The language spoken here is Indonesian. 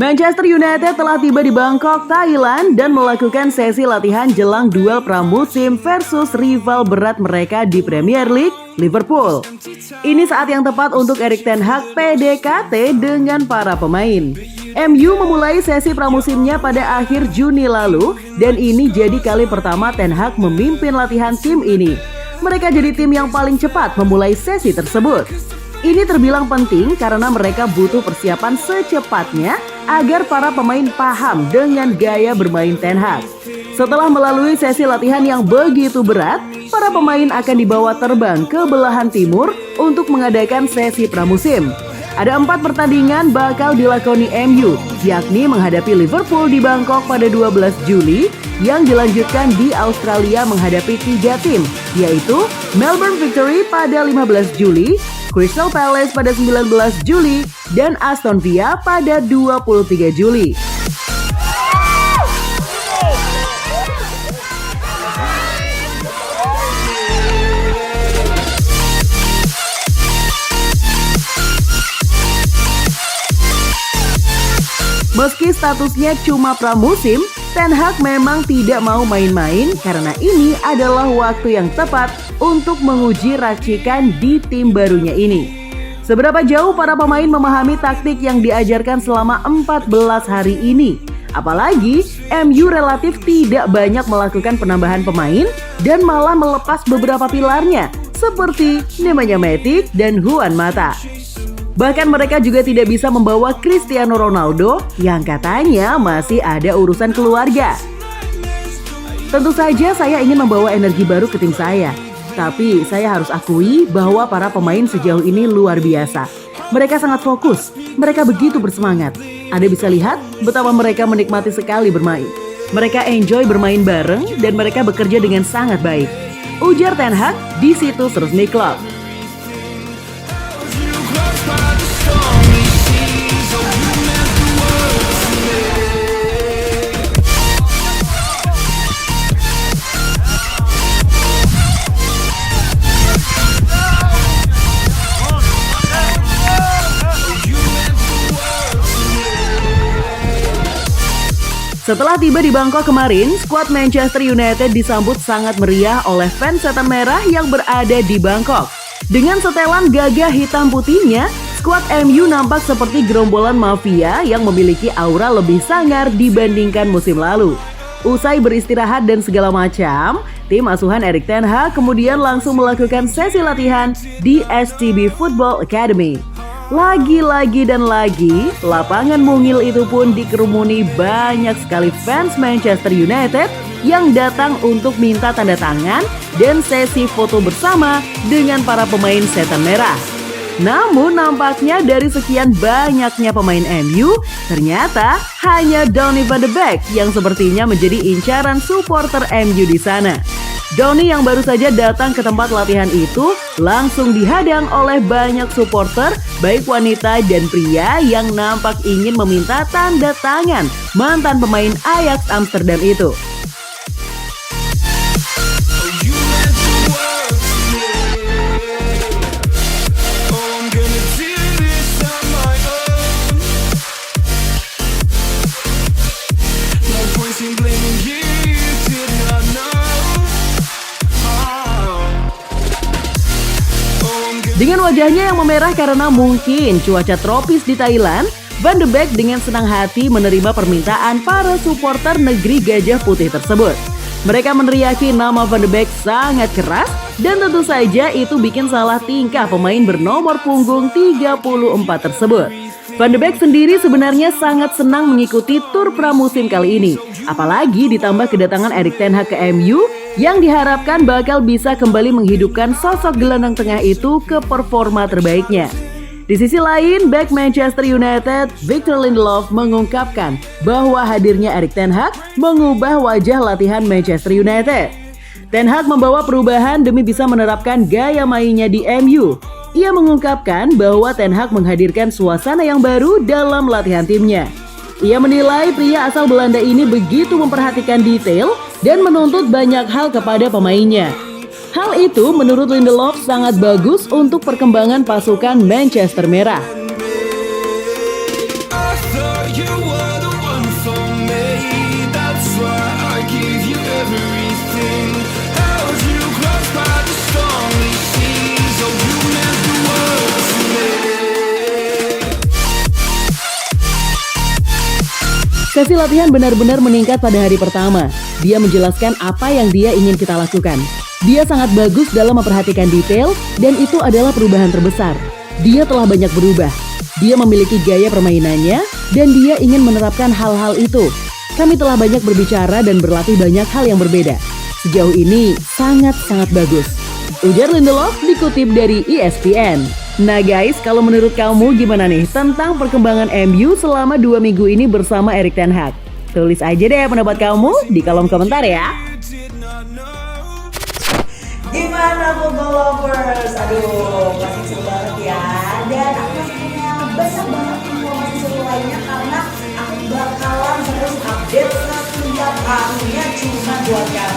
Manchester United telah tiba di Bangkok, Thailand dan melakukan sesi latihan jelang duel pramusim versus rival berat mereka di Premier League, Liverpool. Ini saat yang tepat untuk Erik ten Hag PDKT dengan para pemain. MU memulai sesi pramusimnya pada akhir Juni lalu dan ini jadi kali pertama Ten Hag memimpin latihan tim ini. Mereka jadi tim yang paling cepat memulai sesi tersebut. Ini terbilang penting karena mereka butuh persiapan secepatnya agar para pemain paham dengan gaya bermain Ten Hag. Setelah melalui sesi latihan yang begitu berat, para pemain akan dibawa terbang ke belahan timur untuk mengadakan sesi pramusim. Ada 4 pertandingan bakal dilakoni MU, yakni menghadapi Liverpool di Bangkok pada 12 Juli, yang dilanjutkan di Australia menghadapi 3 tim, yaitu Melbourne Victory pada 15 Juli, Crystal Palace pada 19 Juli, dan Aston Villa pada 23 Juli. Meski statusnya cuma pramusim, Ten Hag memang tidak mau main-main karena ini adalah waktu yang tepat untuk menguji racikan di tim barunya ini. Seberapa jauh para pemain memahami taktik yang diajarkan selama 14 hari ini? Apalagi MU relatif tidak banyak melakukan penambahan pemain dan malah melepas beberapa pilarnya seperti Nemanja Matic dan Juan Mata. Bahkan mereka juga tidak bisa membawa Cristiano Ronaldo yang katanya masih ada urusan keluarga. Tentu saja saya ingin membawa energi baru ke tim saya. Tapi saya harus akui bahwa para pemain sejauh ini luar biasa. Mereka sangat fokus, mereka begitu bersemangat. Anda bisa lihat betapa mereka menikmati sekali bermain. Mereka enjoy bermain bareng dan mereka bekerja dengan sangat baik. Ujar Ten Hag di situs resmi klub. Setelah tiba di Bangkok kemarin, skuad Manchester United disambut sangat meriah oleh fans setan merah yang berada di Bangkok. Dengan setelan gagah hitam putihnya, skuad MU nampak seperti gerombolan mafia yang memiliki aura lebih sangar dibandingkan musim lalu. Usai beristirahat dan segala macam, tim asuhan Erik ten Hag kemudian langsung melakukan sesi latihan di STB Football Academy. Lagi-lagi dan lagi, lapangan mungil itu pun dikerumuni banyak sekali fans Manchester United yang datang untuk minta tanda tangan dan sesi foto bersama dengan para pemain setan merah. Namun nampaknya dari sekian banyaknya pemain MU, ternyata hanya Donny van de Beek yang sepertinya menjadi incaran supporter MU di sana. Donny yang baru saja datang ke tempat latihan itu langsung dihadang oleh banyak supporter, baik wanita dan pria yang nampak ingin meminta tanda tangan mantan pemain Ajax Amsterdam itu. Dengan wajahnya yang memerah karena mungkin cuaca tropis di Thailand, Van de Beek dengan senang hati menerima permintaan para supporter negeri gajah putih tersebut. Mereka meneriaki nama Van de Beek sangat keras dan tentu saja itu bikin salah tingkah pemain bernomor punggung 34 tersebut. Van de Beek sendiri sebenarnya sangat senang mengikuti tur pramusim kali ini. Apalagi ditambah kedatangan Erik ten Hag ke MU yang diharapkan bakal bisa kembali menghidupkan sosok gelandang tengah itu ke performa terbaiknya. Di sisi lain, bek Manchester United, Victor Lindelof mengungkapkan bahwa hadirnya Erik ten Hag mengubah wajah latihan Manchester United. Ten Hag membawa perubahan demi bisa menerapkan gaya mainnya di MU. Ia mengungkapkan bahwa Ten Hag menghadirkan suasana yang baru dalam latihan timnya. Ia menilai pria asal Belanda ini begitu memperhatikan detail dan menuntut banyak hal kepada pemainnya. Hal itu menurut Lindelof sangat bagus untuk perkembangan pasukan Manchester Merah. Sesi latihan benar-benar meningkat pada hari pertama. Dia menjelaskan apa yang dia ingin kita lakukan. Dia sangat bagus dalam memperhatikan detail dan itu adalah perubahan terbesar. Dia telah banyak berubah. Dia memiliki gaya permainannya dan dia ingin menerapkan hal-hal itu. Kami telah banyak berbicara dan berlatih banyak hal yang berbeda. Sejauh ini sangat-sangat bagus. Ujar Lindelof dikutip dari ESPN. Nah guys, kalau menurut kamu gimana nih tentang perkembangan MU selama 2 minggu ini bersama Erik ten Hag? Tulis aja deh pendapat kamu di kolom komentar ya. Gimana football lovers? Aduh, masih seru banget ya. Dan aku masih punya banyak banget informasi seru lainnya karena aku bakalan terus update setiap harinya cuma buat kalian.